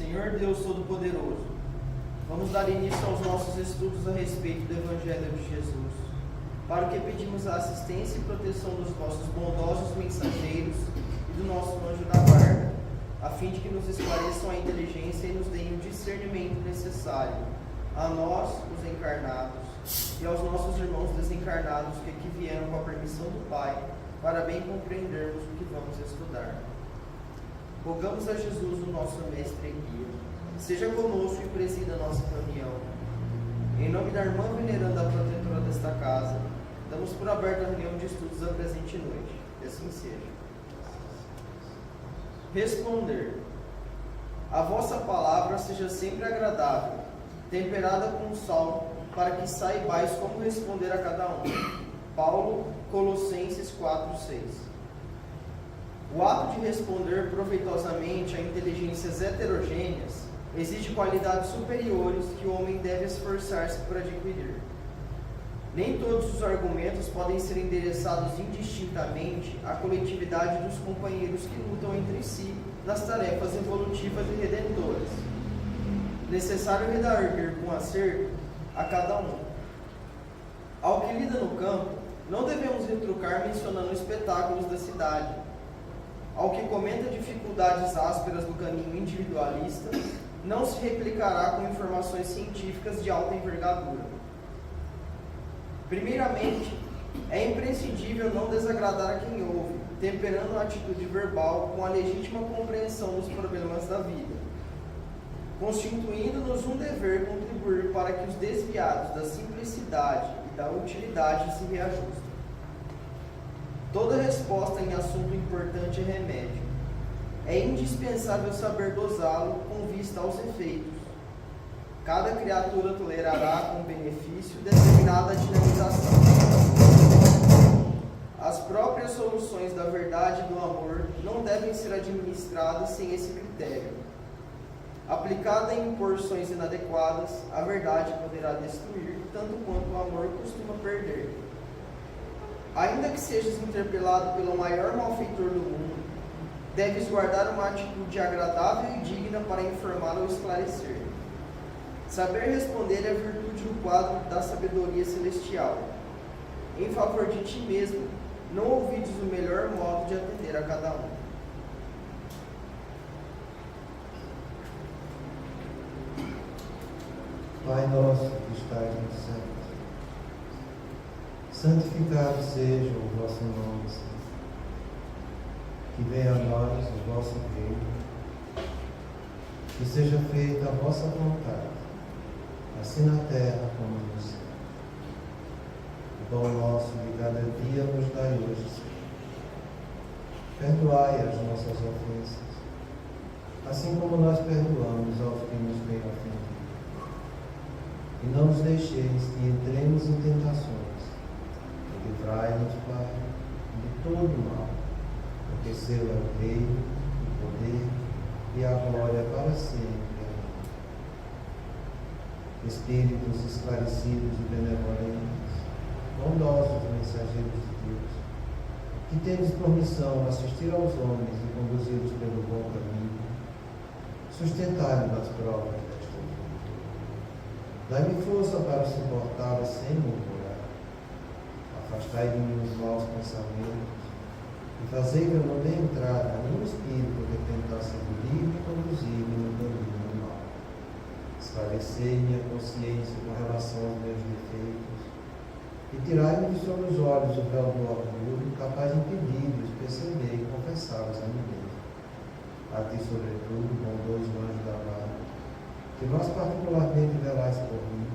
Senhor Deus Todo-Poderoso, vamos dar início aos nossos estudos a respeito do Evangelho de Jesus, para o que pedimos a assistência e proteção dos vossos bondosos mensageiros e do nosso anjo da guarda, a fim de que nos esclareçam a inteligência e nos deem o discernimento necessário, a nós, os encarnados, e aos nossos irmãos desencarnados que aqui vieram com a permissão do Pai, para bem compreendermos o que vamos estudar. Rogamos a Jesus, o nosso mestre e guia, seja conosco e presida a nossa reunião. Em nome da irmã veneranda protetora desta casa, damos por aberta a reunião de estudos da presente noite. Que assim seja. Responder. A vossa palavra seja sempre agradável, temperada com sal, para que saibais como responder a cada um. Paulo, Colossenses 4:6. O ato de responder proveitosamente a inteligências heterogêneas exige qualidades superiores que o homem deve esforçar-se por adquirir. Nem todos os argumentos podem ser endereçados indistintamente à coletividade dos companheiros que lutam entre si nas tarefas evolutivas e redentoras. Necessário redarguir com acerto a cada um. Ao que lida no campo, não devemos retrucar mencionando espetáculos da cidade. Ao que comenta dificuldades ásperas do caminho individualista, não se replicará com informações científicas de alta envergadura. Primeiramente, é imprescindível não desagradar a quem ouve, temperando a atitude verbal com a legítima compreensão dos problemas da vida, constituindo-nos um dever contribuir para que os desviados da simplicidade e da utilidade se reajustem. Toda resposta em assunto importante é remédio. É indispensável saber dosá-lo com vista aos efeitos. Cada criatura tolerará com benefício determinada dinamização. As próprias soluções da verdade e do amor não devem ser administradas sem esse critério. Aplicada em porções inadequadas, a verdade poderá destruir, tanto quanto o amor costuma perder. Ainda que sejas interpelado pelo maior malfeitor do mundo, deves guardar uma atitude agradável e digna para informar ou esclarecer. Saber responder é a virtude no quadro da sabedoria celestial. Em favor de ti mesmo, não ouvides o melhor modo de atender a cada um. Pai nosso que estais no céu, santificado seja o vosso nome, Senhor. Que venha a nós o vosso reino, que seja feita a vossa vontade, assim na terra como no céu. O pão nosso de cada dia nos dai hoje, Senhor. Perdoai as nossas ofensas, assim como nós perdoamos aos que nos têm ofendido. E não nos deixeis que entremos em tentações, e livrai-nos, Pai, de todo mal, porque seu é o reino, o poder e a glória para sempre. Amém. Espíritos esclarecidos e benevolentes, bondosos mensageiros de Deus, que tendes por missão assistir aos homens e conduzi-los pelo bom caminho, sustentai-nos nas provas desta vida. Dai-me força para suportá-las sem murmurar. Afastai de mim os maus pensamentos e fazei que eu não dê entrada a nenhum espírito que tentasse engolir-me e conduzir-me no caminho do mal. Esclarecei minha consciência com relação aos meus defeitos e tirai-me de sobre os olhos o véu do orgulho, capaz de impedir-os perceber e confessá-los a mim mesmo. A ti, sobretudo, bondoso anjo da guarda, que vós particularmente velais por mim,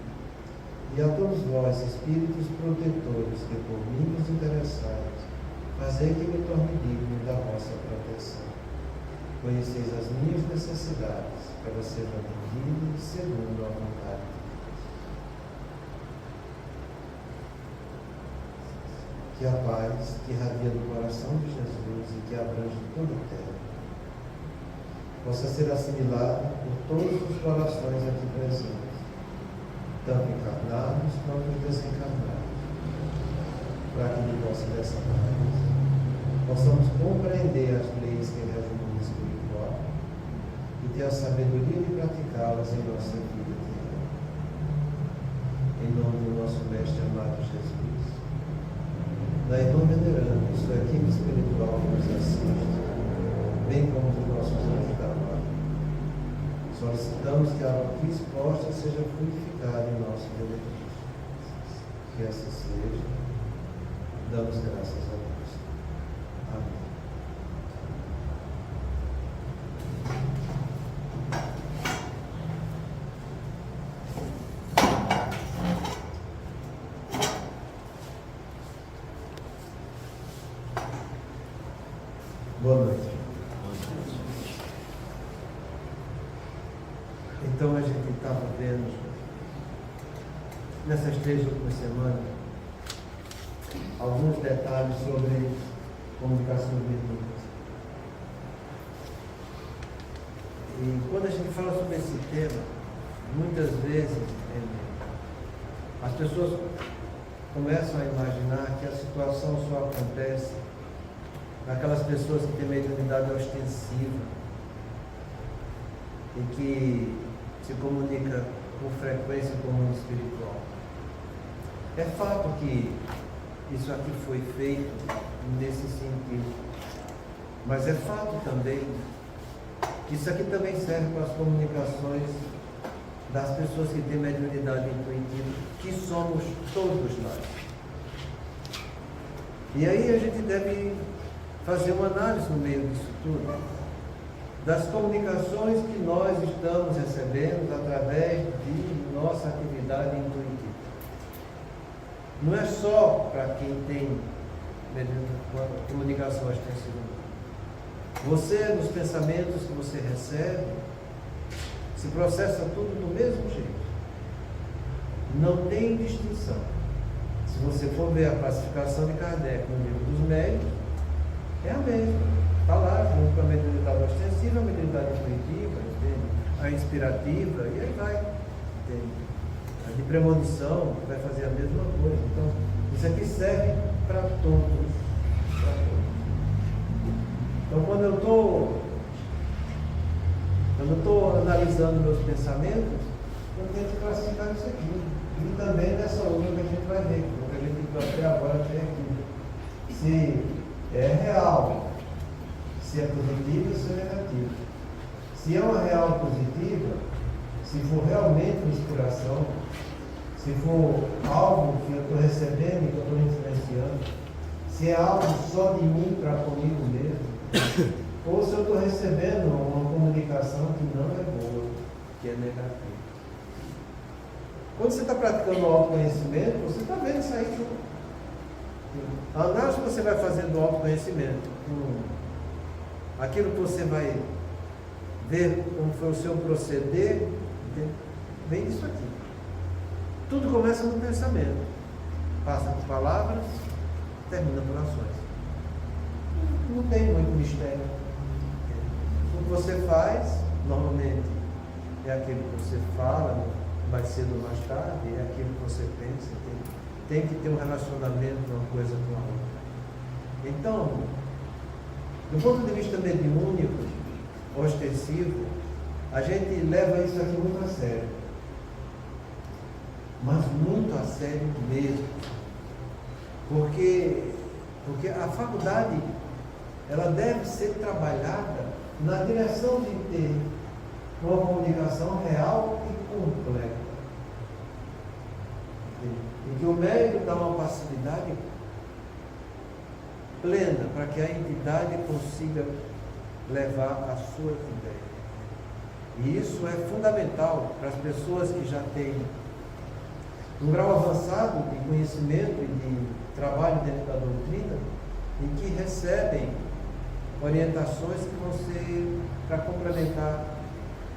e a todos vós, espíritos protetores, que por mim vos interessais, fazei que me torne digno da vossa proteção. Conheceis as minhas necessidades, para ser atendido segundo a vontade de Deus. Que a paz que irradia do coração de Jesus e que abrange toda a terra possa ser assimilada por todos os corações aqui presentes, tanto encarnados quanto desencarnados, para que de vossa dessa paz possamos compreender as leis que regem o mundo espiritual e ter a sabedoria de praticá-las em nossa vida diária. Em nome do nosso Mestre amado Jesus, da irmã veneranda, sua equipe espiritual que nos assiste, bem como dos nossos anjos da guarda, solicitamos que a aqui exposta seja frutificada em nosso benefício. Que assim seja. Damos graças a Deus. Amém. Boa noite. Então a gente estava vendo nessas 3 últimas semanas alguns detalhes sobre comunicação mediúnica. E quando a gente fala sobre esse tema, muitas vezes as pessoas começam a imaginar que a situação só acontece naquelas pessoas que têm mediunidade ostensiva e que se comunica com frequência com o mundo espiritual. É fato que isso aqui foi feito nesse sentido, mas é fato também que isso aqui também serve para as comunicações das pessoas que têm mediunidade intuitiva, que somos todos nós. E aí a gente deve fazer uma análise no meio disso tudo, das comunicações que nós estamos recebendo através de nossa atividade intuitiva. Não é só para quem tem comunicação ostensiva. Você, nos pensamentos que você recebe, se processa tudo do mesmo jeito. Não tem distinção. Se você for ver a classificação de Kardec no livro dos médiuns, é a mesma. Está lá, junto com a mediunidade ostensiva, a mediunidade intuitiva, entende? A inspirativa, e aí vai. Entende? A de premonição vai fazer a mesma coisa. Então, isso aqui serve para todos. Para todos. Então, quando eu estou analisando meus pensamentos, eu tento classificar isso aqui. E também nessa outra que a gente vai ver, porque a gente viu até agora até aqui. Se é real, se é positivo ou se é negativo. Se é uma real positiva, se for realmente uma inspiração, se for algo que eu estou recebendo e que eu estou influenciando, se é algo só de mim para comigo mesmo, ou se eu estou recebendo uma comunicação que não é boa, que é negativa. Quando você está praticando o autoconhecimento, você está vendo isso aí tudo. A análise que você vai fazer do autoconhecimento, aquilo que você vai ver como foi o seu proceder, vem disso aqui. Tudo começa no pensamento, passa por palavras, termina por ações. Não tem muito mistério. O que você faz, normalmente, é aquilo que você fala, mais cedo ou mais tarde, é aquilo que você pensa. Tem que ter um relacionamento uma coisa com a outra. Então, do ponto de vista mediúnico, ostensivo, a gente leva isso aqui muito a sério. Mas muito a sério mesmo. Porque a faculdade, ela deve ser trabalhada na direção de ter uma comunicação real e completa. E que o médium dá uma facilidade plena para que a entidade consiga levar a sua ideia. E isso é fundamental para as pessoas que já têm um grau avançado de conhecimento e de trabalho dentro da doutrina e que recebem orientações que vão ser para complementar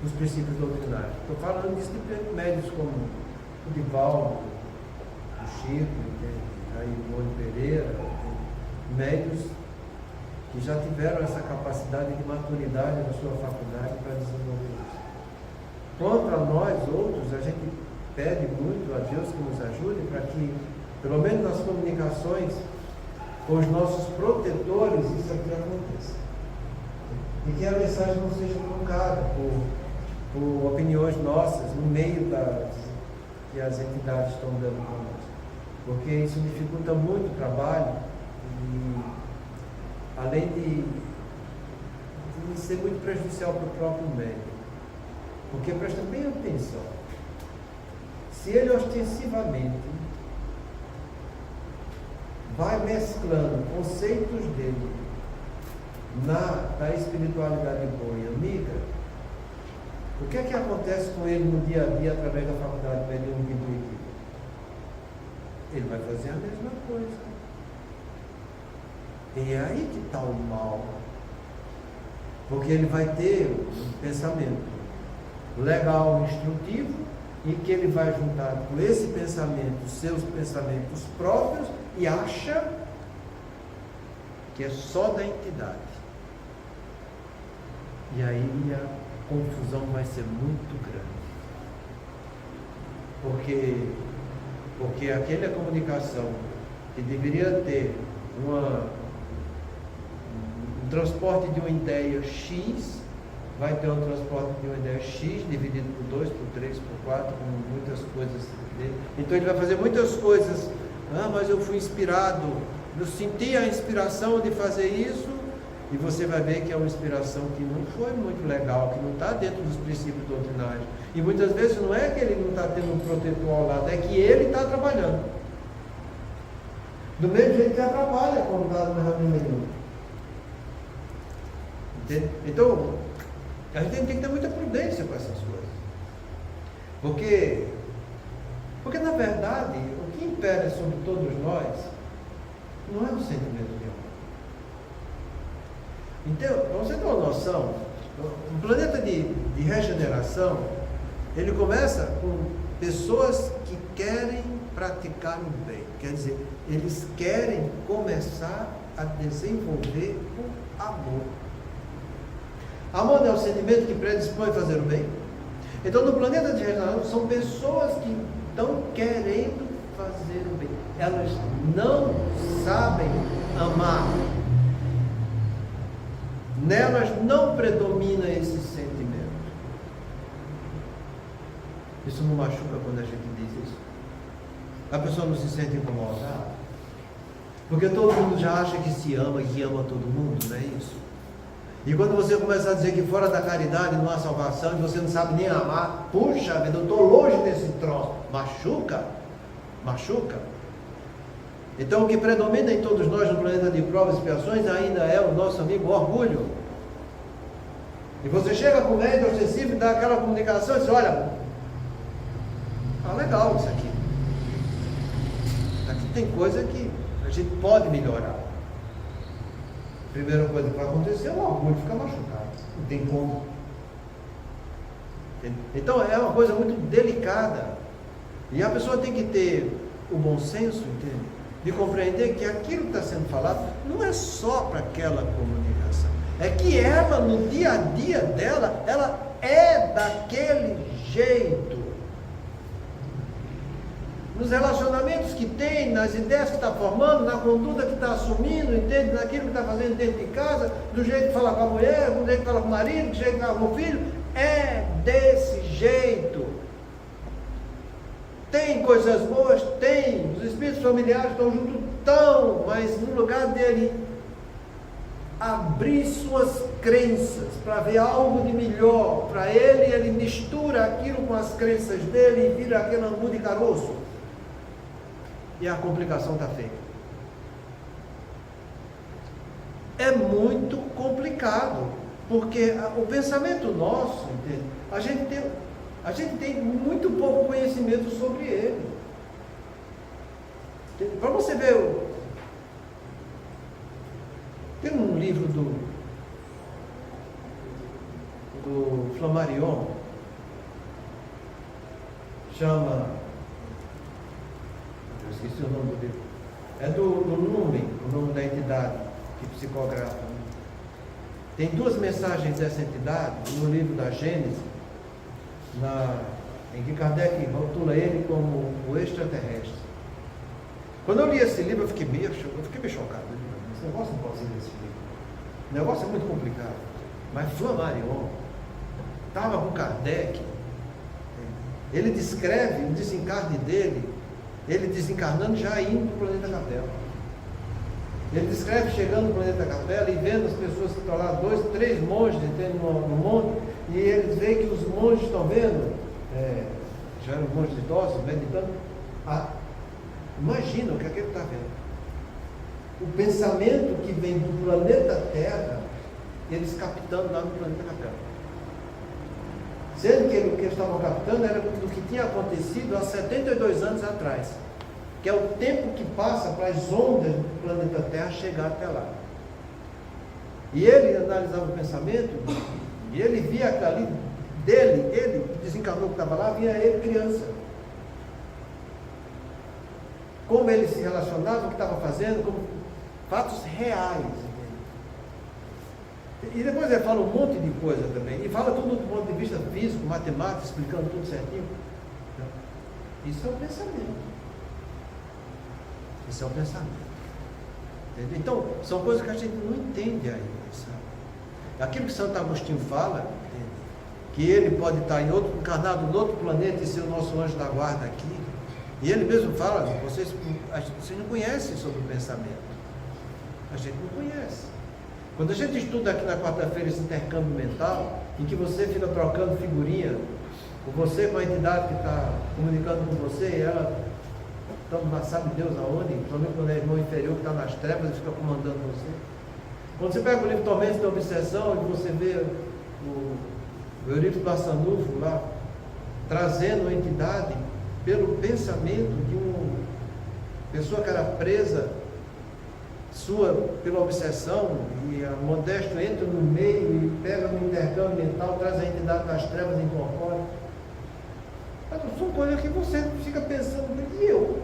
os princípios doutrinários. Estou falando disso de médios como o Divaldo, o Chico, a Ivone Pereira, médios que já tiveram essa capacidade de maturidade na sua faculdade para desenvolver isso. Quanto a nós outros, a gente pede muito a Deus que nos ajude para que, pelo menos nas comunicações com os nossos protetores, isso aqui aconteça. E que a mensagem não seja trocada por opiniões nossas no meio que as entidades estão dando para nós. Porque isso dificulta muito o trabalho e, além de ser muito prejudicial para o próprio médico. Porque presta bem atenção. Se ele ostensivamente vai mesclando conceitos dele da espiritualidade boa e amiga, o que é que acontece com ele no dia a dia através da faculdade mediúnica intuitiva? Ele vai fazer a mesma coisa. E é aí que está o mal. Porque ele vai ter um pensamento legal, instrutivo, e que ele vai juntar com esse pensamento, seus pensamentos próprios, e acha que é só da entidade. E aí a confusão vai ser muito grande. Porque aquela comunicação que deveria ter um transporte de uma ideia X, vai ter um transporte de uma ideia X dividido por 2, por 3, por 4, com muitas coisas dele. Então ele vai fazer muitas coisas. Mas eu fui inspirado, eu senti a inspiração de fazer isso, e você vai ver que é uma inspiração que não foi muito legal, que não está dentro dos princípios doutrinários. E muitas vezes não é que ele não está tendo um protetor ao lado, é que ele está trabalhando. Do mesmo jeito que atrapalha quando está no reunião mediúnica. Entende? Então, a gente tem que ter muita prudência com essas coisas. Porque na verdade, o que impera sobre todos nós não é o sentimento de amor. Então, para você ter uma noção, o planeta de regeneração, ele começa com pessoas que querem praticar o bem. Quer dizer, eles querem começar a desenvolver o amor. Amor é o sentimento que predispõe a fazer o bem. Então, no planeta de regeneração, são pessoas que estão querendo fazer o bem. Elas não sabem amar. Nelas não predomina esse sentimento. Isso não machuca quando a gente diz isso? A pessoa não se sente incomodada? Porque todo mundo já acha que se ama e que ama todo mundo, não é isso? E quando você começa a dizer que fora da caridade não há salvação e você não sabe nem amar, puxa vida, eu estou longe desse troço. Machuca? Machuca? Então o que predomina em todos nós no planeta de provas e expiações ainda é o nosso amigo orgulho. E você chega com o médium ostensivo e dá aquela comunicação e diz, olha, legal isso aqui. Aqui tem coisa que a gente pode melhorar. A primeira coisa que vai acontecer é o orgulho ficar machucado. Não tem como. Então é uma coisa muito delicada. E a pessoa tem que ter o bom senso, entende? De compreender que aquilo que está sendo falado não é só para aquela comunicação. É que ela, no dia a dia dela, ela é daquele jeito. Nos relacionamentos que tem, nas ideias que está formando, na conduta que está assumindo, entende? Naquilo que está fazendo dentro de casa, do jeito que fala com a mulher, do jeito que fala com o marido, do jeito que fala com o filho, é desse jeito. Tem coisas boas? Tem. Os espíritos familiares estão juntos? Estão. Mas no lugar dele abrir suas crenças para ver algo de melhor para ele, ele mistura aquilo com as crenças dele e vira aquele angu de caroço. E a complicação está feita. É muito complicado, porque o pensamento nosso, entende? A gente tem muito pouco conhecimento sobre ele. Para você ver, tem um livro do Flammarion, chama, eu esqueci o nome do livro, é do Lumen, o nome da entidade que psicografa. Tem duas mensagens dessa entidade no livro da Gênesis, em que Kardec rotula ele como o extraterrestre. Quando eu li esse livro, eu fiquei meio chocado. Esse negócio não pode ser desse livro. O negócio é muito complicado. Mas Flammarion estava com Kardec. Ele descreve o desencarne dele, ele desencarnando já indo para o planeta Capela. Ele descreve chegando no planeta Capela e vendo as pessoas que estão lá, 2, 3 monges no monte, e eles veem que os monges estão vendo, já eram monges idosos, meditando. Imagina o que é que ele está vendo. O pensamento que vem do planeta Terra, eles captando lá no planeta Capela. Sendo que o que eles estavam captando era do que tinha acontecido há 72 anos atrás, que é o tempo que passa para as ondas do planeta Terra chegar até lá. E ele analisava o pensamento, e ele via ali dele, ele desencarnou que estava lá, via ele criança. Como ele se relacionava, o que estava fazendo, como fatos reais. E depois ele fala um monte de coisa também, e fala tudo do ponto de vista físico, matemático, explicando tudo certinho. Isso é o pensamento. Isso é o pensamento. Entendeu? Então, são coisas que a gente não entende ainda, sabe? Aquilo que Santo Agostinho fala, que ele pode estar encarnado em outro planeta e ser o nosso anjo da guarda aqui. E ele mesmo fala, vocês não conhecem sobre o pensamento. A gente não conhece. Quando a gente estuda aqui na quarta-feira esse intercâmbio mental, em que você fica trocando figurinha, ou você com a entidade que está comunicando com você, e ela sabe Deus aonde, principalmente quando é irmão inferior que está nas trevas e fica comandando você. Quando você pega o livro Tormentos da Obsessão e você vê o Eurípides Barçanufo lá, trazendo a entidade pelo pensamento de uma pessoa que era presa pela obsessão, e a Modesto entra no meio e pega no intercâmbio mental, traz a entidade das trevas e incorpora. Mas são coisas que você fica pensando, e eu?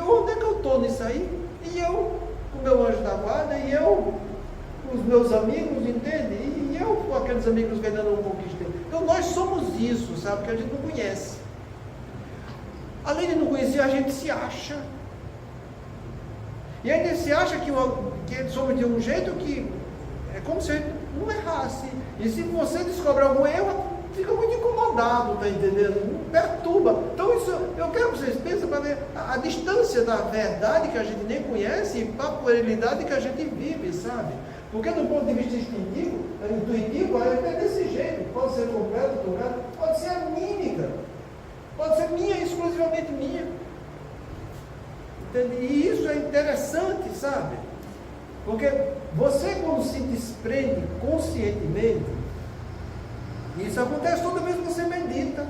Onde é que eu estou nisso aí? E eu, com o meu anjo da guarda, e eu, com os meus amigos, entende? E eu, com aqueles amigos que ainda não conquistei. Então nós somos isso, sabe? Que a gente não conhece. Além de não conhecer, a gente se acha. E ainda se acha que somos de um jeito que é como se a gente não errasse. E se você descobre algum erro, fica muito incomodado, está entendendo? Perturba. Então isso, eu quero que vocês pensem para ver a distância da verdade que a gente nem conhece e para a puerilidade que a gente vive, sabe? Porque do ponto de vista intuitivo, é desse jeito. Pode ser completo, tocado, pode ser anímica. Pode ser minha, exclusivamente minha. Entende? E isso é interessante, sabe? Porque você, quando se desprende conscientemente, isso acontece toda vez que você medita.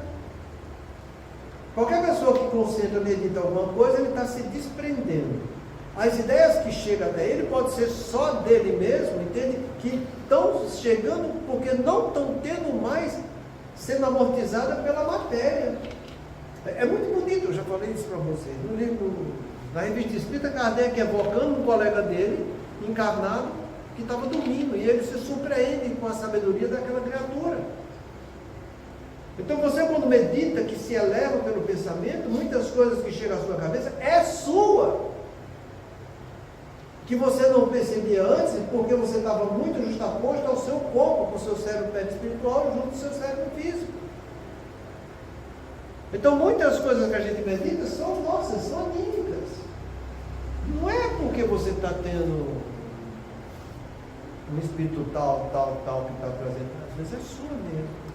Qualquer pessoa que concentra, medita alguma coisa, ele está se desprendendo. As ideias que chegam até ele pode ser só dele mesmo, entende? Que estão chegando porque não estão tendo mais sendo amortizadas pela matéria. É muito bonito, eu já falei isso para vocês. No livro, na revista Espírita, Kardec evocando um colega dele, encarnado, que estava dormindo, e ele se surpreende com a sabedoria daquela criatura. Então você, quando medita, que se eleva pelo pensamento, muitas coisas que chegam à sua cabeça é sua, que você não percebia antes, porque você estava muito justaposto ao seu corpo, com o seu cérebro perispiritual, junto com o seu cérebro físico. Então muitas coisas que a gente medita são nossas, são anímicas. Não é porque você está tendo um espírito tal que está trazendo, às vezes é sua mesmo.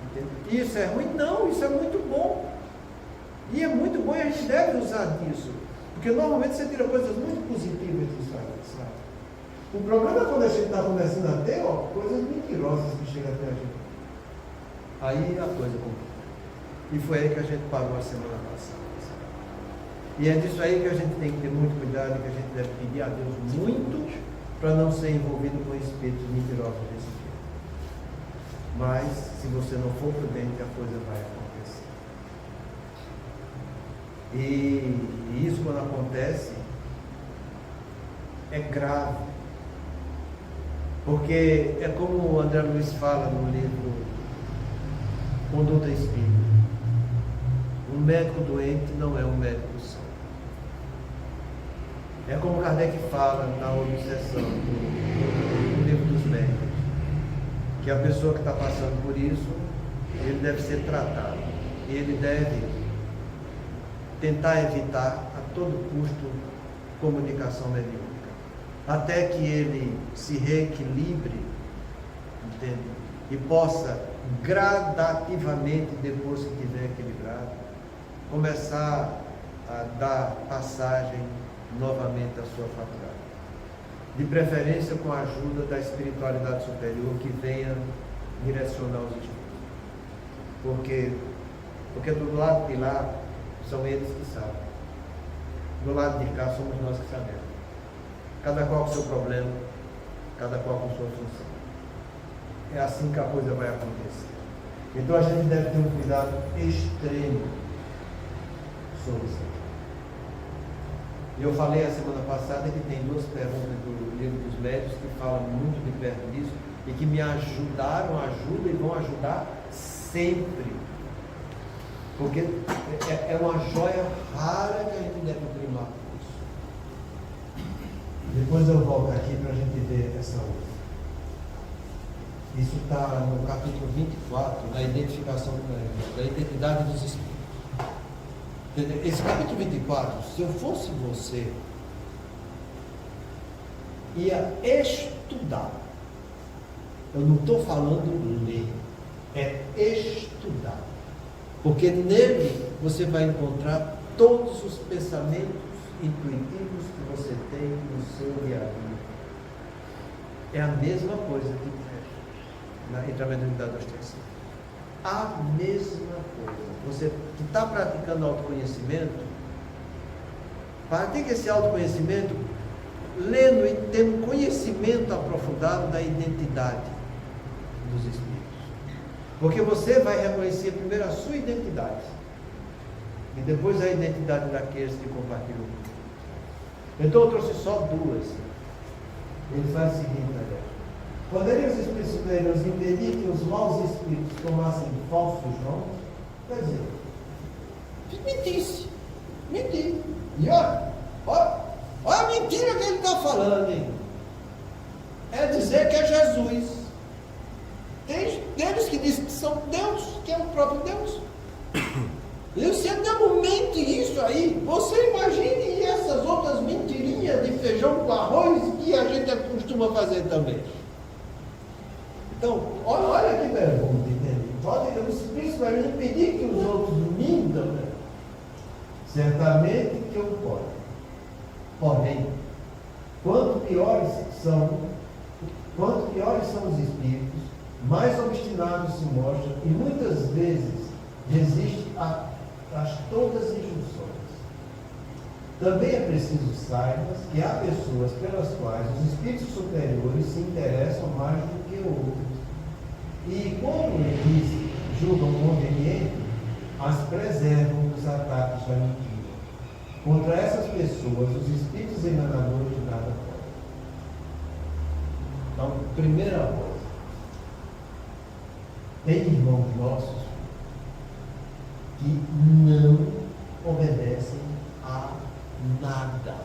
Entende? Isso é ruim? Não, isso é muito bom. E é muito bom e a gente deve usar disso. Porque normalmente você tira coisas muito positivas disso aí, sabe? O problema é quando a gente está começando a ter, coisas mentirosas que chegam até a gente. Aí a coisa complica. E foi aí que a gente parou a semana passada. Sabe? E é disso aí que a gente tem que ter muito cuidado, que a gente deve pedir a Deus muito para não ser envolvido com espíritos mentirosos desse tipo. Mas, se você não for prudente, a coisa vai acontecer. E isso, quando acontece, é grave. Porque é como o André Luiz fala no livro Conduta Espírita. Um médico doente não é um médico são. É como Kardec fala na obsessão, no livro dos médios, que a pessoa que está passando por isso, ele deve ser tratado, ele deve tentar evitar a todo custo comunicação mediúnica, até que ele se reequilibre, entende? E possa gradativamente, depois que estiver equilibrado, começar a dar passagem novamente à sua faculdade, de preferência com a ajuda da espiritualidade superior que venha direcionar os espíritos, porque do lado de lá são eles que sabem, do lado de cá somos nós que sabemos, cada qual com seu problema, cada qual com sua função. É assim que a coisa vai acontecer. Então a gente deve ter um cuidado extremo sobre isso. E eu falei a semana passada que tem duas perguntas do livro dos médios que falam muito de perto disso e que me ajudaram, ajudam e vão ajudar sempre. Porque é uma joia rara que a gente deve primar por isso. Depois eu volto aqui para a gente ver essa outra. Isso está no capítulo 24, da identificação, da identidade dos espíritos. Esse capítulo 24, se eu fosse você, ia estudar. Eu não estou falando ler, é estudar. Porque nele você vai encontrar todos os pensamentos intuitivos que você tem no seu dia a dia. É a mesma coisa que entre a mediunidade e a ostensiva. A mesma coisa. Você que está praticando autoconhecimento, pratique esse autoconhecimento lendo e tendo conhecimento aprofundado da identidade dos espíritos. Porque você vai reconhecer primeiro a sua identidade e depois a identidade daqueles que compartilham comigo. Então eu trouxe só duas. Ele faz o seguinte, galera. Poderiam os espíritos superiores impedir que os maus espíritos tomassem falsos nomes? Quer dizer, mentisse. Mentir. E olha a mentira que ele está falando, hein? É dizer que é Jesus. Tem deles que dizem que são Deus, que é o próprio Deus. E você não mente isso aí, você imagine essas outras mentirinhas de feijão com arroz que a gente costuma fazer também. Então, olha que pergunta, entende? Podem os espíritos vai impedir que os outros mintam, né? Certamente que eu posso. Porém, quanto piores são os espíritos, mais obstinados se mostram e muitas vezes resistem a todas as injunções. Também é preciso saibas que há pessoas pelas quais os espíritos superiores se interessam mais do que outros. E quando eles julgam conveniente, as preservam dos ataques da mentira. Contra essas pessoas, os espíritos enganadores de nada podem. Então, primeira coisa, tem irmãos nossos que não obedecem a nada.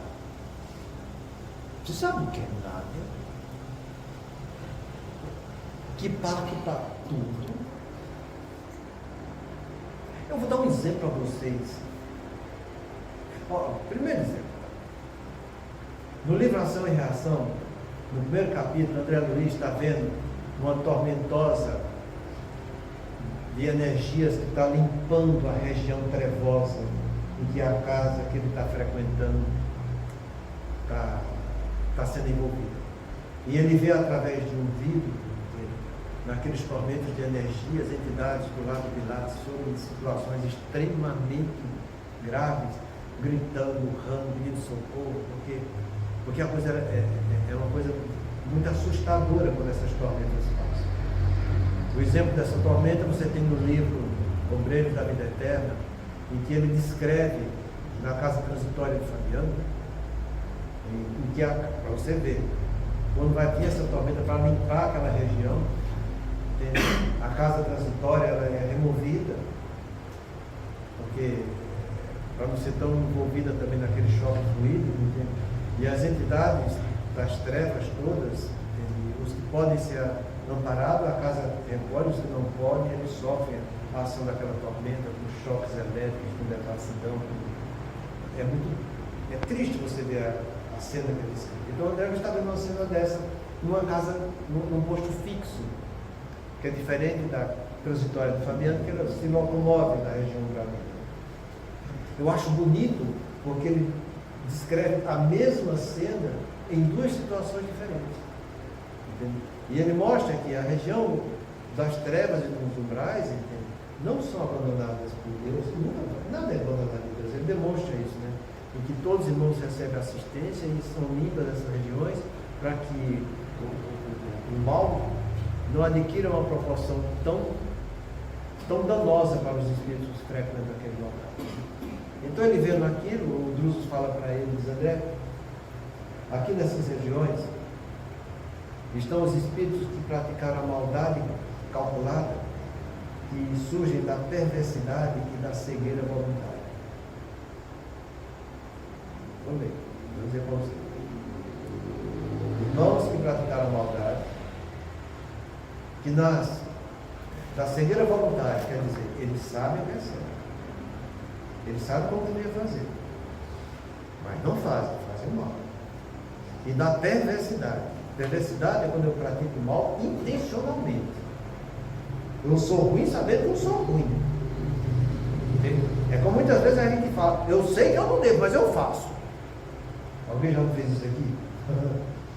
Você sabe o que é nada? Que parte para tudo. Eu vou dar um exemplo a vocês. Primeiro exemplo. No livro Ação e Reação, no primeiro capítulo, André Luiz está vendo uma tormentosa de energias que está limpando a região trevosa em que a casa que ele está frequentando está sendo envolvida. E ele vê através de um vidro, naqueles tormentos de energias, entidades do lado de lá, sobre situações extremamente graves, gritando, urrando, pedindo socorro, porque a coisa é uma coisa muito assustadora quando essas tormentas passam. O exemplo dessa tormenta você tem no livro Obreiros da Vida Eterna, em que ele descreve na casa transitória de Fabiano, em que, para você ver, quando vai vir essa tormenta para limpar aquela região, a casa transitória ela é removida, porque para não ser tão envolvida também naquele choque fluido, entende? E as entidades das trevas todas, Os que podem ser amparados, a casa recolhe, os que não podem, eles sofrem a ação daquela tormenta, com choques elétricos, com devassidão. É triste você ver a cena que ele descreve. Então André estava vendo uma cena dessa, numa casa, num posto fixo, que é diferente da transitória de Fabiano, que ela se locomove na região do Brasil. Eu acho bonito, porque ele descreve a mesma cena em duas situações diferentes. Entende? E ele mostra que a região das trevas e dos umbrais, entende? Não são abandonadas por Deus, nada é abandonado por Deus. Ele demonstra isso, né? Em que todos os irmãos recebem assistência e são limpas essas regiões para que o mal não adquira uma proporção tão danosa para os espíritos que frequentam aquele local. Então ele vendo aquilo, o Drusus fala para ele, diz: André, aqui nessas regiões estão os espíritos que praticaram a maldade calculada, que surgem da perversidade e da cegueira voluntária. Vamos ver, vou dizer para você. Irmãos que praticaram a maldade, que nascem da cegueira voluntária, quer dizer, eles sabem o que é certo. Eles sabem como deveria fazer, mas não fazem mal. E da perversidade. Perversidade é quando eu pratico mal intencionalmente. Eu sou ruim sabendo que eu sou ruim. Entende? É como muitas vezes a gente fala: eu sei que eu não devo, mas eu faço. Alguém já fez isso aqui?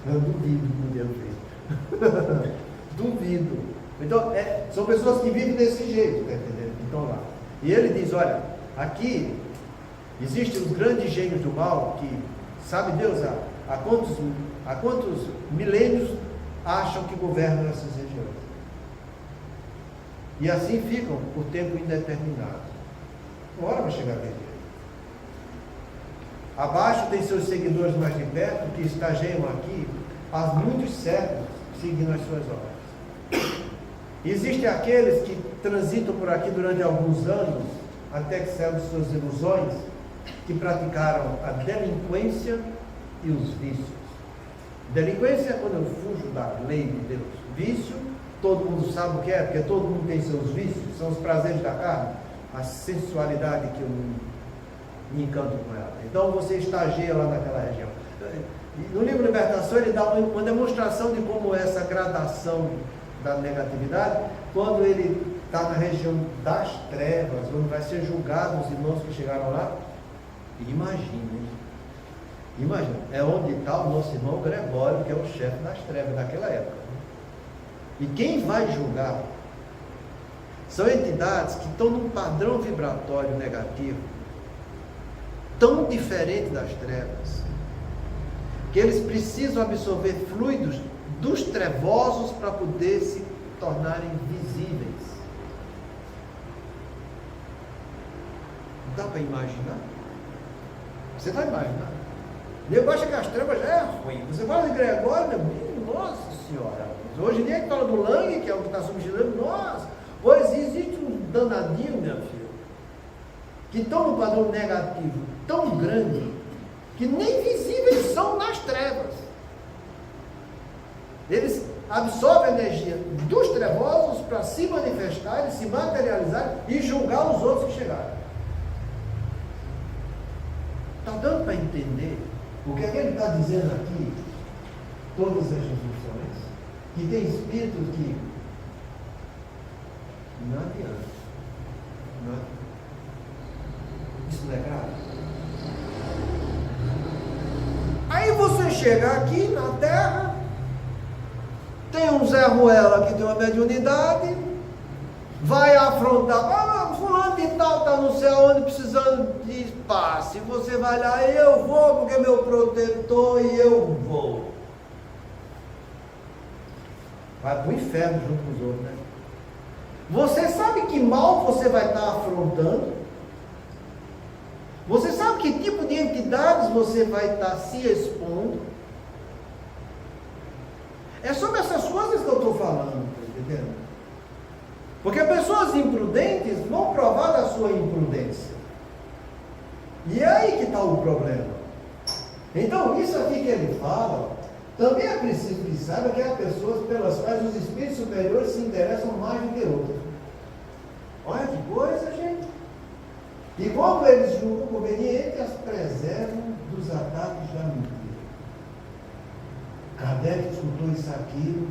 Eu duvido que não devo ver. Duvido. Então, são pessoas que vivem desse jeito, tá entendendo? Então lá. E ele diz: olha, aqui existem os grandes gênios do mal que, sabe Deus, há quantos milênios acham que governam essas regiões. E assim ficam por tempo indeterminado. Uma hora vai chegar aquele dia. Abaixo tem seus seguidores mais de perto, que estageiam aqui há muitos séculos, seguindo as suas obras. Existem aqueles que transitam por aqui durante alguns anos, até que saiam de suas ilusões, que praticaram a delinquência e os vícios. Delinquência é quando eu fujo da lei de Deus. Vício, todo mundo sabe o que é, porque todo mundo tem seus vícios, são os prazeres da carne, a sensualidade que eu me encanto com ela. Então você estagia lá naquela região. No livro Libertação ele dá uma demonstração de como essa gradação da negatividade, quando ele está na região das trevas, onde vai ser julgado os irmãos que chegaram lá. Imagine, é onde está o nosso irmão Gregório, que é o chefe das trevas daquela época. E quem vai julgar são entidades que estão num padrão vibratório negativo tão diferente das trevas, que eles precisam absorver fluidos dos trevosos para poder se tornarem visíveis. Dá para imaginar? Você vai imaginar? Eu acho que as trevas já é ruim. Você fala de Gregório, nossa senhora. Hoje em dia a gente fala do Lang, que é o que está substituindo. Nossa, pois existe um danadinho, minha filha, que estão no padrão negativo tão grande, que nem visíveis são nas trevas. Eles absorvem a energia dos trevosos para se manifestarem, se materializarem e julgar os outros que chegaram. Está dando para entender o que é que ele está dizendo aqui? Todas as instruções, que tem espíritos que não adianta. Isso não é grave? Aí você chega aqui na Terra, tem um Zé Ruela que tem uma mediunidade, vai afrontar, fulano de tal está não sei aonde precisando de espaço, e você vai lá: eu vou porque é meu protetor e eu vou. Vai para o inferno junto com os outros, né? Você sabe que mal você vai estar afrontando? Você sabe que tipo de entidades você vai estar se expondo? É sobre essas coisas que eu estou falando, tá entendendo? Porque pessoas imprudentes vão provar da sua imprudência. E é aí que está o problema. Então, isso aqui que ele fala Também é preciso que saiba que há pessoas pelas quais os espíritos superiores se interessam mais do que outras. Olha que coisa, gente. E como eles julgam conveniente, as preservam dos ataques da mentira. Kardec escutou isso aqui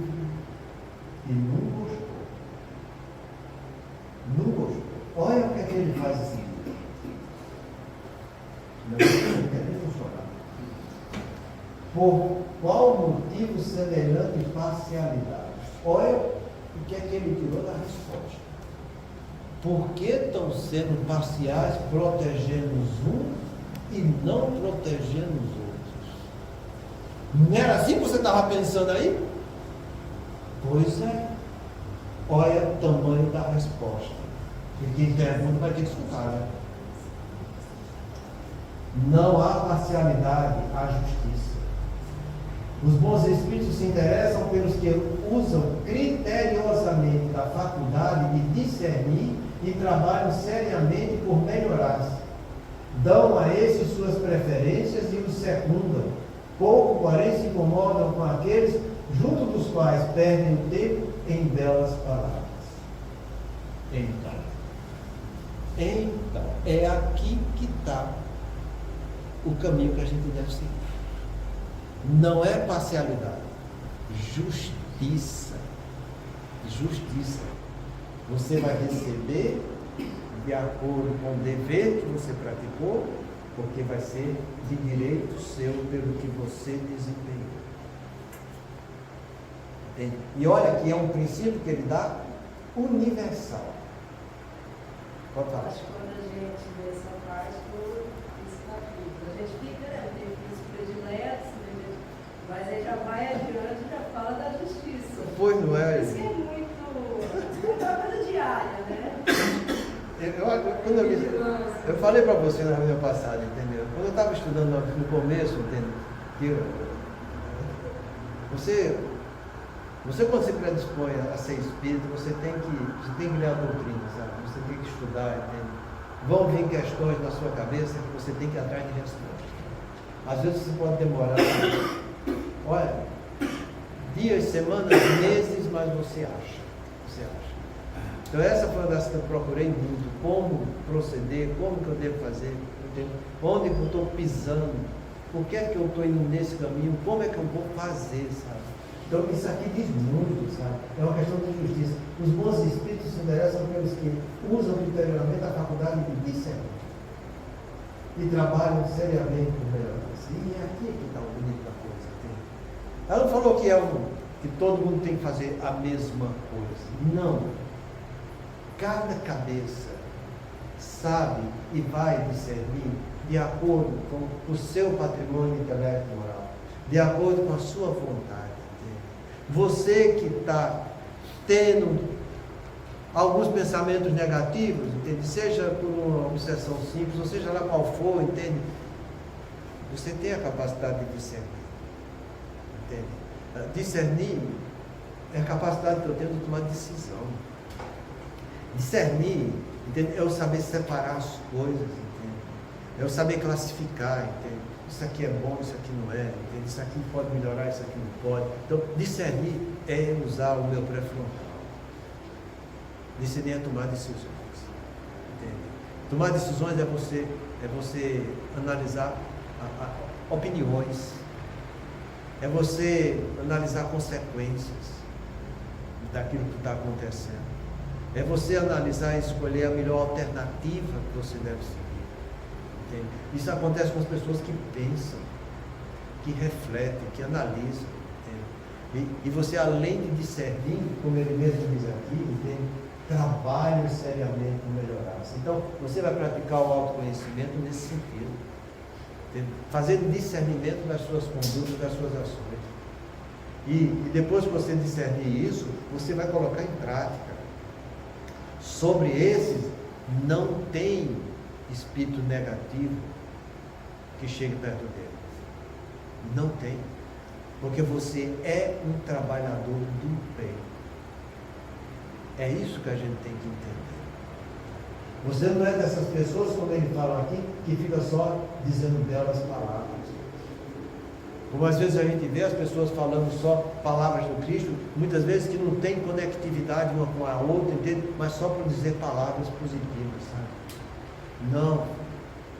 e não gostou. Não gostou. Olha o que é que ele faz assim. Não quer nem funcionar. Por qual motivo semelhante parcialidade? Olha o que é que ele tirou da resposta. Por que estão sendo parciais, protegendo uns e não protegendo os outros? Não era assim que você estava pensando aí? Pois é. Olha o tamanho da resposta. E quem pergunta vai ter que escutar, né? Não há parcialidade, há justiça. Os bons espíritos se interessam pelos que usam criteriosamente da faculdade de discernir e trabalham seriamente por melhorar-se. Dão a esses suas preferências e os secundam. Pouco, porém, se incomodam com aqueles junto dos quais perdem o tempo em belas palavras. Então, é aqui que está o caminho que a gente deve seguir. Não é parcialidade, justiça. Justiça. Você vai receber de acordo com o dever que você praticou, porque vai ser de direito seu pelo que você desempenhou. Entende? E olha que é um princípio que ele dá universal. Pode falar. Acho que quando a gente vê essa parte do capítulo, a gente fica, né, tem os prediletos, né, mas aí já vai adiante e já fala da justiça. Pois não é? Isso que é muito coisa diária, né? Eu falei para você na reunião passada, entendeu? Quando eu estava estudando no começo, entendeu? Que você quando se predispõe a ser espírita, você tem que ler a doutrina, sabe? Você tem que estudar, entende? Vão vir questões na sua cabeça que você tem que ir atrás de respostas. Às vezes você pode demorar, olha, dias, semanas, meses, mas você acha. Então essa foi uma das que eu procurei muito, como proceder, como que eu devo fazer, entende? Onde que eu estou pisando, por que é que eu estou indo nesse caminho, como é que eu vou fazer, sabe? Então isso aqui diz muito, sabe? É uma questão de justiça. Os bons espíritos se interessam pelos que usam criteriosamente a faculdade de discernir e trabalham seriamente por melhorar-se. E é aqui que está o bonito da coisa. Entende? Ela não falou que todo mundo tem que fazer a mesma coisa. Não. Cada cabeça sabe e vai discernir de acordo com o seu patrimônio intelecto e moral, de acordo com a sua vontade. Você que está tendo alguns pensamentos negativos, entende? Seja por uma obsessão simples, ou seja lá qual for, entende? Você tem a capacidade de discernir, entende? Discernir é a capacidade que eu tenho de tomar decisão. Discernir, entende? É eu saber separar as coisas, entende? É eu saber classificar, entende? Isso aqui é bom, isso aqui não é, entende? Isso aqui pode melhorar, isso aqui não pode. Então, discernir é usar o meu pré-frontal. Discernir é tomar decisões, entende? Tomar decisões é você analisar opiniões, é você analisar consequências daquilo que está acontecendo, é você analisar e escolher a melhor alternativa que você deve seguir. Entende? Isso acontece com as pessoas que pensam, que refletem, que analisam. E você, além de discernir, como ele mesmo diz aqui, entende? Trabalha seriamente em melhorar-se. Então, você vai praticar o autoconhecimento nesse sentido. Entende? Fazer discernimento das suas condutas, das suas ações. E depois que você discernir isso, você vai colocar em prática. Sobre esses, não tem espírito negativo que chegue perto dele. Não tem. Porque você é um trabalhador do bem. É isso que a gente tem que entender. Você não é dessas pessoas, como ele fala aqui, que fica só dizendo belas palavras. Como às vezes a gente vê as pessoas falando só palavras do Cristo, muitas vezes que não tem conectividade uma com a outra, entende? Mas só por dizer palavras positivas, sabe? Não.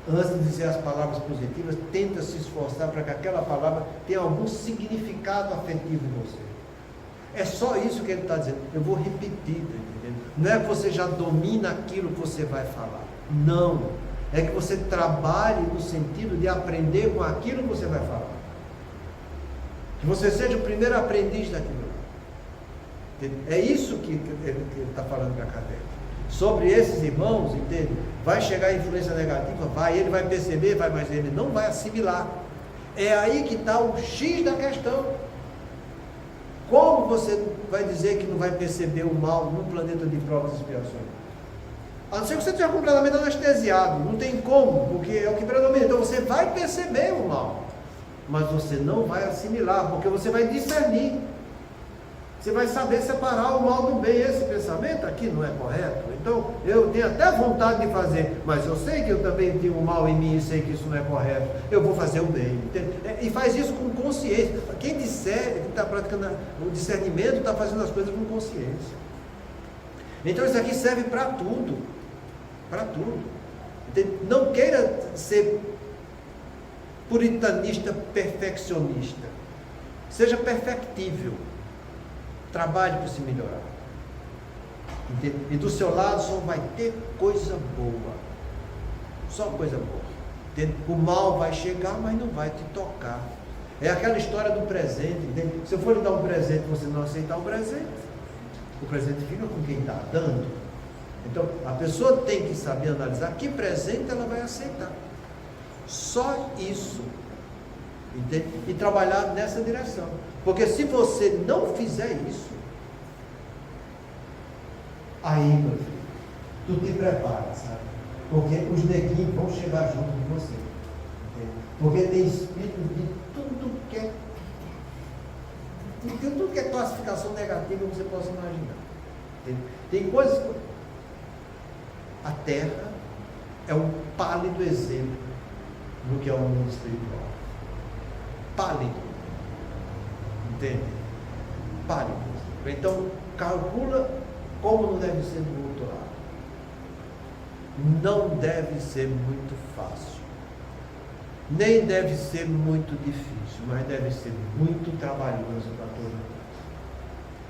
Antes de dizer as palavras positivas, tenta se esforçar para que aquela palavra tenha algum significado afetivo em você. É só isso que ele está dizendo. Eu vou repetir, tá entendendo? Não é que você já domina aquilo que você vai falar. Não. É que você trabalhe no sentido de aprender com aquilo que você vai falar. Que você seja o primeiro aprendiz daquilo. É isso que ele está falando para Kardec. Sobre esses irmãos, entende? Vai chegar a influência negativa? Vai, ele vai perceber, vai, mas ele não vai assimilar. É aí que está o X da questão. Como você vai dizer que não vai perceber o mal num planeta de provas e expiações? A não ser que você esteja completamente anestesiado. Não tem como, porque é o que predomina. Então você vai perceber o mal, mas você não vai assimilar, porque você vai discernir. Você vai saber separar o mal do bem. Esse pensamento aqui não é correto. Então, eu tenho até vontade de fazer, mas eu sei que eu também tenho o mal em mim e sei que isso não é correto. Eu vou fazer o bem. Entende? E faz isso com consciência. Quem disser, que está praticando o discernimento, está fazendo as coisas com consciência. Então, isso aqui serve para tudo. Para tudo. Entende? Não queira ser puritanista perfeccionista. Seja perfectível. Trabalhe para se melhorar. Entende? E do seu lado só vai ter coisa boa. Só coisa boa. Entende? O mal vai chegar, mas não vai te tocar. É aquela história do presente. Entende? Se eu for lhe dar um presente e você não aceitar o presente fica com quem está dando. Então, a pessoa tem que saber analisar que presente ela vai aceitar. Só isso. Entende? E trabalhar nessa direção. Porque se você não fizer isso, aí, meu filho, tu te prepara, sabe? Porque os neguinhos vão chegar junto de você. Entende? Porque tem espírito de tudo que é classificação negativa que você possa imaginar. Entende? Tem coisas. A Terra é um pálido exemplo do que é o mundo espiritual. Pálido. Entende? Pálido. Então, calcula como não deve ser do outro lado. Não deve ser muito fácil. Nem deve ser muito difícil, mas deve ser muito trabalhoso para todo mundo.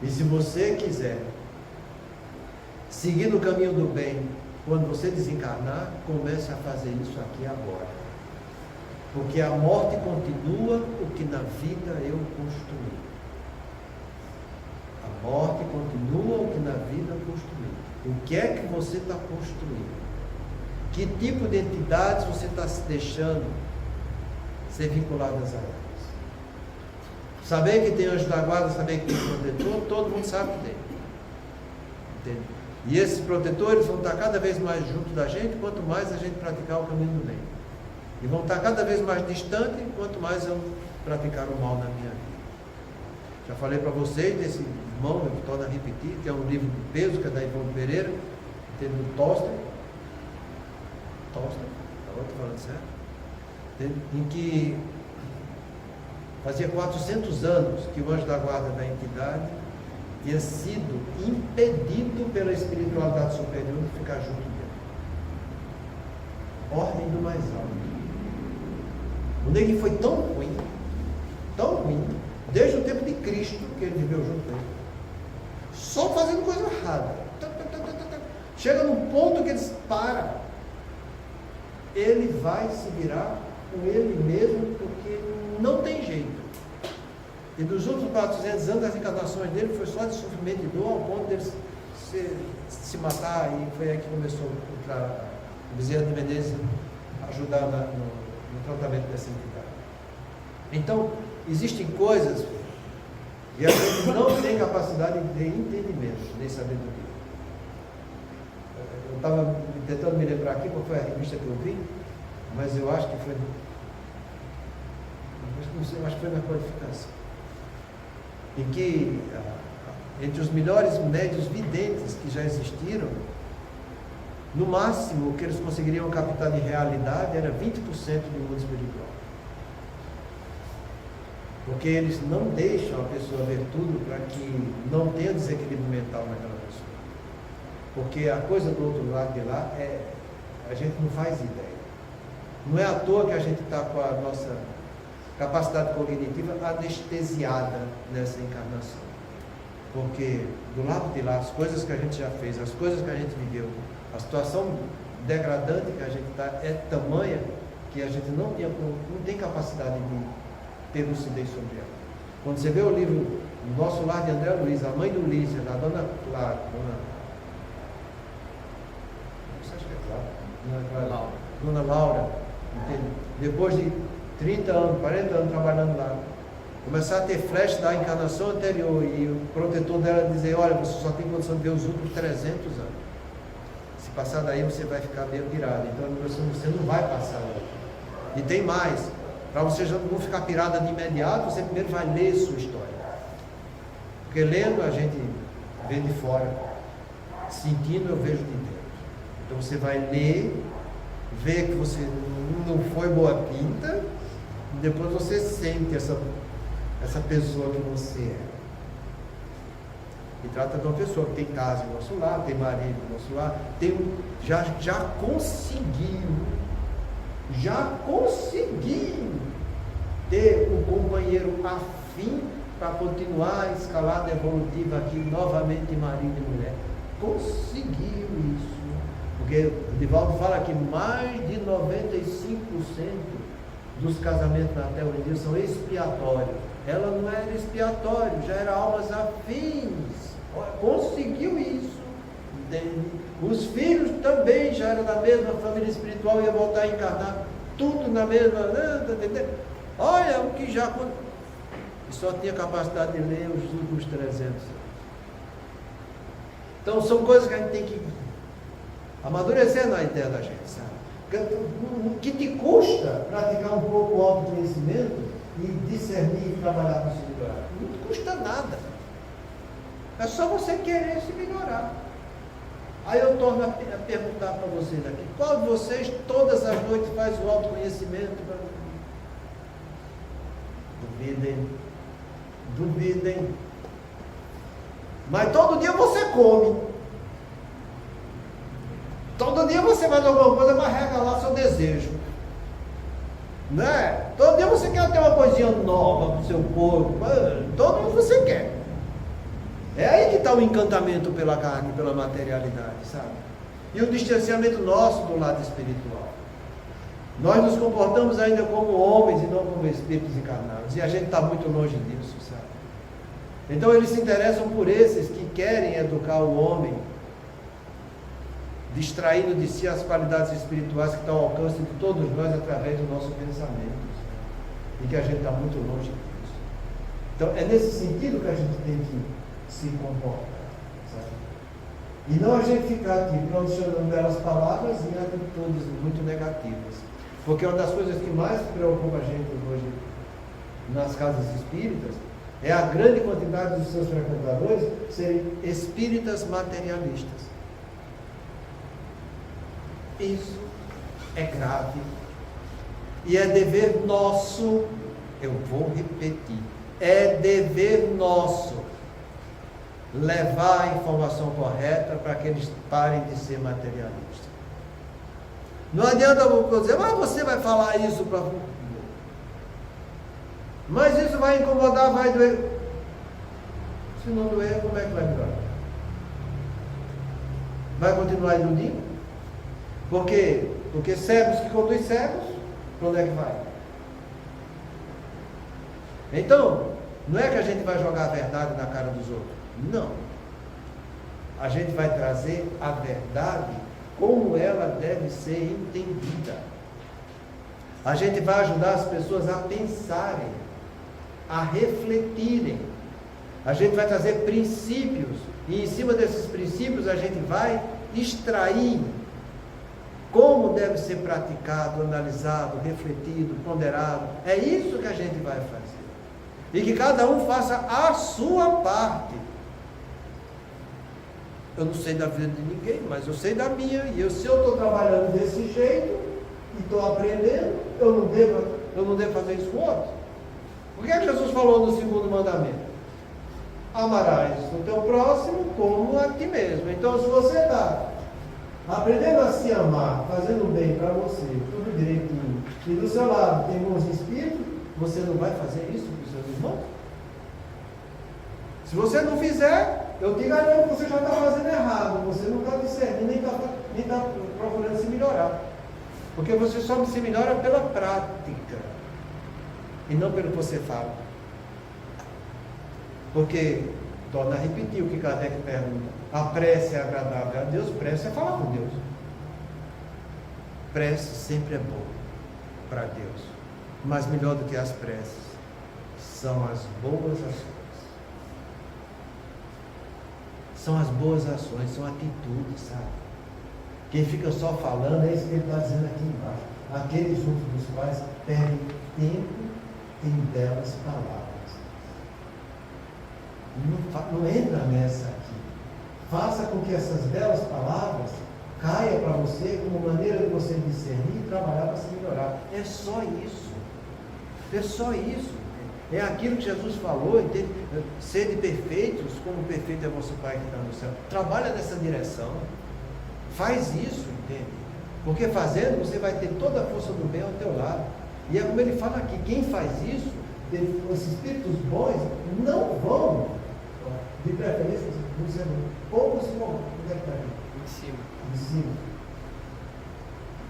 E se você quiser seguir no caminho do bem, quando você desencarnar, comece a fazer isso aqui agora. Porque a morte continua o que na vida eu construí. A morte continua o que na vida eu construí. O que é que você está construindo? Que tipo de entidades você está se deixando ser vinculadas a elas? Saber que tem anjo da guarda, saber que tem protetor, todo mundo sabe que tem. Entende? E esses protetores vão estar cada vez mais junto da gente, quanto mais a gente praticar o caminho do bem. E vão estar cada vez mais distantes, quanto mais eu praticar o mal na minha vida. Já falei para vocês desse irmão, eu torno a repetir, que é um livro de peso, que é da Ivone Pereira, tem do Toster, agora estou falando certo, em que fazia 400 anos que o anjo da guarda da entidade tinha sido impedido pela espiritualidade superior de ficar junto dele. Ordem do mais alto. O neguinho foi tão ruim, desde o tempo de Cristo, que ele viveu junto com ele, só fazendo coisa errada. Chega num ponto que eles param. Ele vai se virar com ele mesmo, porque não tem jeito. E dos últimos 400 anos, as encarnações dele foi só de sofrimento e dor, ao ponto dele se matar, e foi aí que começou a Bezerra de Menezes ajudar no tratamento dessa entidade. Então, existem coisas que a gente não tem capacidade de entendimento, nem sabedoria. Eu estava tentando me lembrar aqui qual foi a revista que eu vi, mas eu acho que foi. Não sei, acho que foi na qualificação. Em que, entre os melhores médios videntes que já existiram, no máximo o que eles conseguiriam captar de realidade era 20% do mundo espiritual. Porque eles não deixam a pessoa ver tudo para que não tenha desequilíbrio mental naquela pessoa. Porque a coisa do outro lado de lá a gente não faz ideia. Não é à toa que a gente está com a nossa capacidade cognitiva anestesiada nessa encarnação. Porque do lado de lá, as coisas que a gente já fez, as coisas que a gente viveu, a situação degradante que a gente está é tamanha que a gente não tem capacidade de ter lucidez sobre ela. Quando você vê o livro Nosso Lar de André Luiz, a mãe do Ulisses, a dona Clara, Dona Laura, entende? Depois de 30 anos, 40 anos trabalhando lá, começar a ter flash da encarnação anterior e o protetor dela dizer, olha, você só tem condição de ver os últimos 300 anos. Se passar daí você vai ficar meio pirado, então você não vai passar hoje. E tem mais, para você não ficar pirada de imediato, você primeiro vai ler sua história. Porque lendo a gente vê de fora, sentindo eu vejo de dentro. Então você vai ler, ver que você não foi boa pinta, e depois você sente essa pessoa que você é. E trata de uma pessoa que tem casa em nosso lar, tem marido em nosso lar, já conseguiu ter um companheiro afim para continuar a escalada evolutiva aqui, novamente marido e mulher. Conseguiu isso. Porque o Divaldo fala que mais de 95% dos casamentos na Terra hoje em dia são expiatórios. Ela não era expiatório, já era almas afins. Conseguiu isso. Entende? Os filhos também já eram da mesma família espiritual, ia voltar a encarnar, tudo na mesma. Olha o que já aconteceu. E só tinha capacidade de ler os últimos 300 anos. Então são coisas que a gente tem que amadurecer na ideia da gente, sabe? O que te custa praticar um pouco o autoconhecimento e discernir e trabalhar com se melhorar? Não te custa nada. É só você querer se melhorar. Aí eu torno a perguntar para vocês aqui, qual de vocês todas as noites faz o autoconhecimento? Duvidem. Mas todo dia você come. Todo dia você vai dar alguma coisa para regalar seu desejo. Né? Todo dia você quer ter uma coisinha nova para o seu corpo. Todo dia você quer. É aí que está o encantamento pela carne, pela materialidade, sabe? E o distanciamento nosso do lado espiritual. Nós nos comportamos ainda como homens e não como espíritos encarnados. E a gente está muito longe disso, sabe? Então eles se interessam por esses que querem educar o homem, distraindo de si as qualidades espirituais que estão ao alcance de todos nós através do nosso pensamento. E que a gente está muito longe disso. Então é nesse sentido que a gente tem que se comportar, sabe? E não a gente ficar aqui pronunciando belas palavras e atitudes muito negativas. Porque uma das coisas que mais preocupa a gente hoje nas casas espíritas é a grande quantidade dos seus frequentadores serem espíritas materialistas. Isso é grave. E é dever nosso, eu vou repetir, é dever nosso levar a informação correta para que eles parem de ser materialistas. Não adianta eu dizer, mas você vai falar isso para... Mas isso vai incomodar, vai doer. Se não doer, como é que vai melhorar? Vai continuar iludindo? Por quê? Porque cegos que conduz cegos, para onde é que vai? Então, não é que a gente vai jogar a verdade na cara dos outros. Não. A gente vai trazer a verdade como ela deve ser entendida. A gente vai ajudar as pessoas a pensarem, a refletirem. A gente vai trazer princípios e em cima desses princípios a gente vai extrair como deve ser praticado, analisado, refletido, ponderado. É isso que a gente vai fazer. E que cada um faça a sua parte. Eu não sei da vida de ninguém, mas eu sei da minha. E se eu estou trabalhando desse jeito e estou aprendendo, eu não devo fazer isso com outros. O que é que Jesus falou no segundo mandamento? Amarás o teu próximo como a ti mesmo. Então, se você está aprendendo a se amar, fazendo bem para você, tudo direitinho, e do seu lado tem bons espíritos, você não vai fazer isso para os seus irmãos? Se você não fizer, eu te garanto que você já está fazendo errado. Você não está discernindo, nem está procurando se melhorar. Porque você só se melhora pela prática e não pelo que você fala. Porque, torna a repetir o que Kardec pergunta: a prece é agradável a Deus? Prece é falar com Deus. Prece sempre é bom para Deus, mas melhor do que as preces são as boas ações. São as boas ações, são atitudes, sabe? Quem fica só falando, é isso que ele está dizendo aqui embaixo. Aqueles juntos dos quais perdem tempo em belas palavras. Não entra nessa aqui. Faça com que essas belas palavras caia para você como maneira de você discernir e trabalhar para se melhorar. É só isso. É só isso. É aquilo que Jesus falou, entende? Sede perfeitos, como perfeito é vosso Pai que está no céu. Trabalha nessa direção. Faz isso, entende? Porque fazendo, você vai ter toda a força do bem ao teu lado. E é como ele fala aqui, quem faz isso, os espíritos bons não vão, de preferência, poucos vão. Onde é que está aqui? Em cima. Em cima.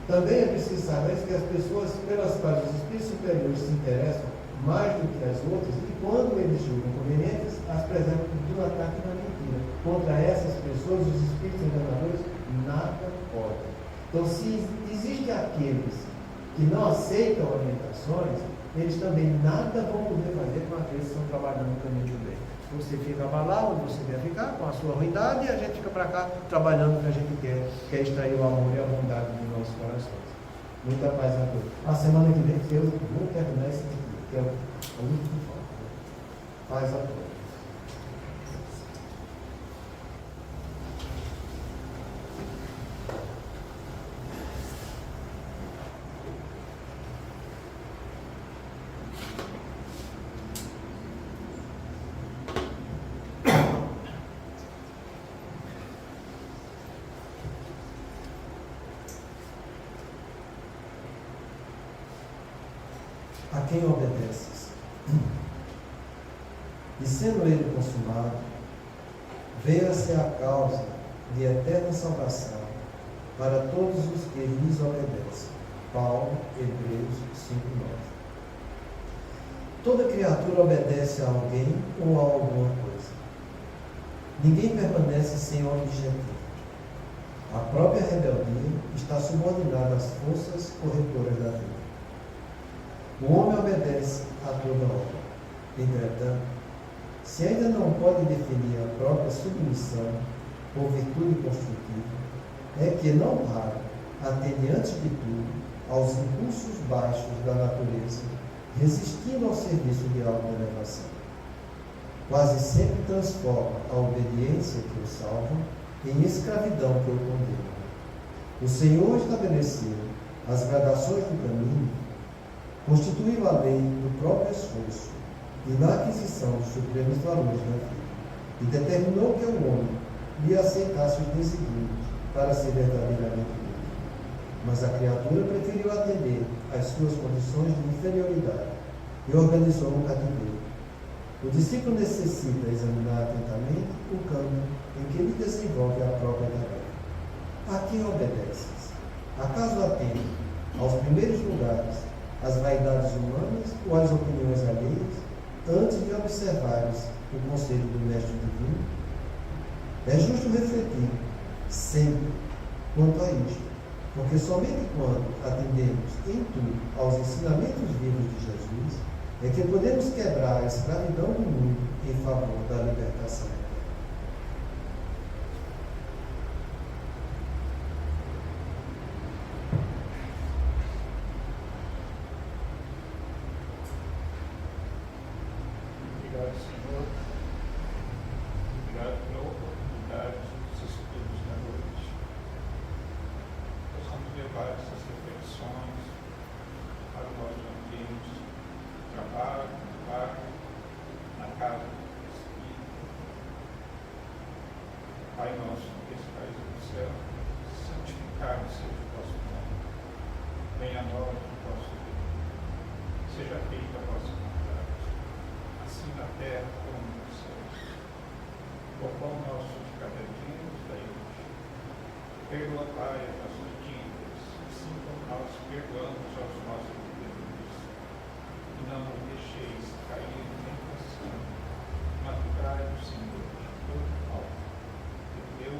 Também é preciso saber que as pessoas pelas quais os espíritos superiores se interessam mais do que as outras, e quando eles julgam convenientes, as preservam do ataque da mentira. Contra essas pessoas, os espíritos enganadores nada podem. Então, se existem aqueles que não aceitam orientações, eles também nada vão poder fazer com aqueles que estão trabalhando no caminho do bem. Você fica para lá onde você quer ficar, com a sua ruindade, e a gente fica para cá trabalhando o que a gente quer, que é extrair o amor e a bondade dos nossos corações. Muita paz a todos. A semana que vem eu vou terminar esse aqui, que é o último foco. Paz a todos. A quem obedeces? E sendo ele consumado, veio a ser a causa de eterna salvação para todos os que lhes obedecem. Paulo, Hebreus 5:9. Toda criatura obedece a alguém ou a alguma coisa. Ninguém permanece sem objetivo. A própria rebeldia está subordinada às forças corretoras da vida. O homem obedece a toda obra. Entretanto, se ainda não pode definir a própria submissão por virtude construtiva, é que não raro atende antes de tudo aos impulsos baixos da natureza, resistindo ao serviço de autoelevação. Quase sempre transforma a obediência que o salva em escravidão que o condena. O Senhor estabeleceu as gradações do caminho, constituiu a lei do próprio esforço e na aquisição dos supremos valores da vida, e determinou que o homem lhe aceitasse os desígnios para ser verdadeiramente livre. Mas a criatura preferiu atender às suas condições de inferioridade e organizou um cativeiro. O discípulo necessita examinar atentamente o campo em que ele desenvolve a própria tarefa. A quem obedeces? Acaso atende aos primeiros lugares as vaidades humanas ou as opiniões alheias, antes de observares o conselho do Mestre Divino? É justo refletir sempre quanto a isto, porque somente quando atendemos em tudo aos ensinamentos vivos de Jesus, é que podemos quebrar a escravidão do mundo em favor da libertação. Obrigado, Senhor. Obrigado pela oportunidade dos estudos da noite. Possamos levar essas reflexões para o nosso ambiente de trabalho, para nosso que estais no céu, santificado seja o vosso nome. Venha a nós o vosso reino. Seja feita a vossa vontade, assim na terra como nos céus. O pão nosso de cada dia nos dai hoje. Perdoa, Pai, as nossas dívidas, assim como nós perdoamos aos nossos devedores. E não nos deixeis cair em tentação, mas livrai-nos, Senhor, de todo mal. Teu